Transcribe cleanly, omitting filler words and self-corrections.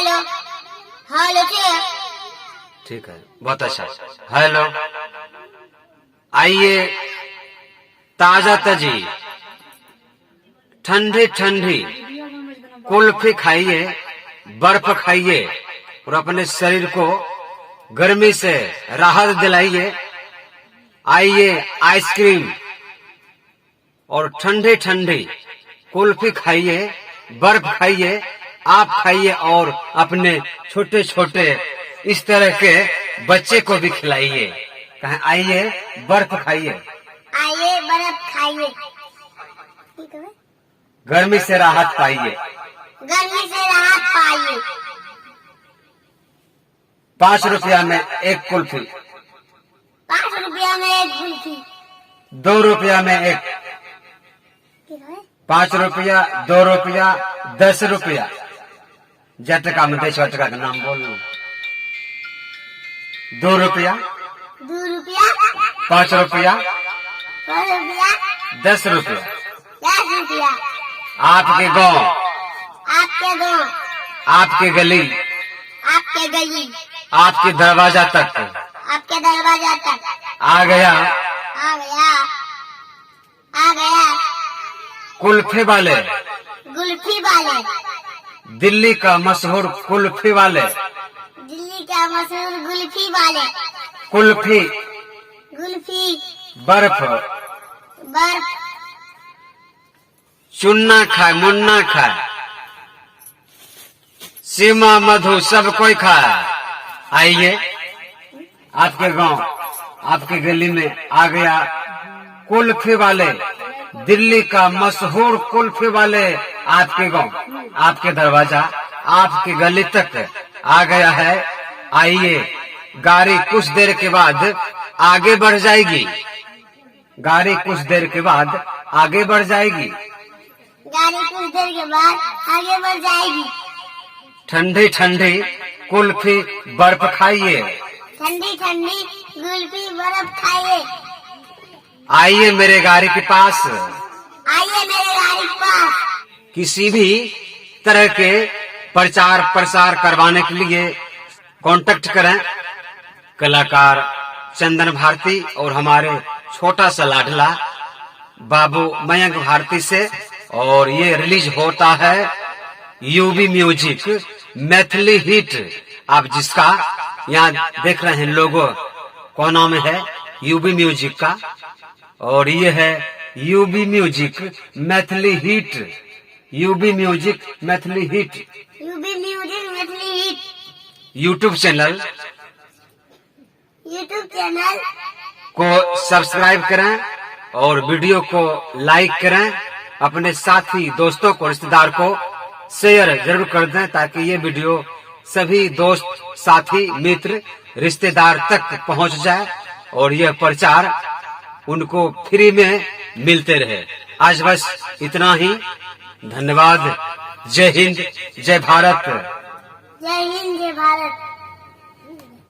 Hello hello ठीक है, बहुत अच्छा। हेलो, आइए ताजा ताजी ठंडी ठंडी कुल्फी खाइए, बर्फ खाइए और अपने शरीर को गर्मी से राहत दिलाइए। आइए आइसक्रीम और ठंडी ठंडी कुल्फी खाइए, बर्फ खाइए, आप खाइए और अपने छोटे छोटे इस तरह के बच्चे को भी खिलाइए। कहें आइए बर्फ खाइए, आइए बर्फ खाइए, गर्मी से राहत पाइए, गर्मी से राहत पाइए। 5 रुपया में एक कुल्फी, 5 रुपया में एक कुल्फी, 2 रुपया में एक, 5 रुपया, 2 रुपया, 10 रुपया। जटका में 10 टका का नाम बोल लो। 2 रुपया, 2 रुपया, 5 रुपया, 5 रुपया, 10 रुपया। 10 रुपया। आपके गांव, आपके गाँव, आपके गली, आपके गली, आपके दरवाजा तक आपके दरवाजा तक आ गया आ गया, आ गया कुल्फी वाले, कुल्फी वाले, दिल्ली का मशहूर कुल्फी वाले। दिल्ली का मशहूर कुल्फी वाले। कुल्फी, कुल्फी, बर्फ, बर्फ, चुन्ना खाए, मुन्ना खाए, सीमा मधु सब कोई खाए। आइए आपके गांव, आपके गली में आ गया कुल्फी वाले, दिल्ली का मशहूर कुल्फी वाले। आपके गांव, आपके दरवाजा, आपकी गली तक आ गया है। आइए, गाड़ी कुछ देर के बाद आगे बढ़ जाएगी, गाड़ी कुछ देर के बाद आगे बढ़ जाएगी, गाड़ी कुछ देर के बाद आगे बढ़ जाएगी। ठंडी ठंडी कुल्फी बर्फ खाइए, ठंडी ठंडी कुल्फी बर्फ खाइए। आइए मेरे गाड़ी के पास, आइए मेरे गाड़ी के पास। किसी भी तरह के प्रचार प्रसार करवाने के लिए कांटेक्ट करें कलाकार चंदन भारती और हमारे छोटा सा लाडला बाबू मयंक भारती से। और ये रिलीज होता है यूबी म्यूजिक मैथिली हिट। आप जिसका यहाँ देख रहे हैं लोगो, कौन नाम है यूबी म्यूजिक का, और ये है UB music Maithili hit, UB music Maithili hit, UB music Maithili hit YouTube channel को सब्सक्राइब करें और वीडियो को लाइक करें। अपने साथी दोस्तों को, रिश्तेदार को शेयर जरूर कर दें ताकि ये वीडियो सभी दोस्त, साथी, मित्र, रिश्तेदार तक पहुंच जाए और यह प्रचार उनको फ्री में मिलते रहे। आज बस इतना ही। धन्यवाद। जय हिंद, जय भारत। जय हिंद, जय भारत।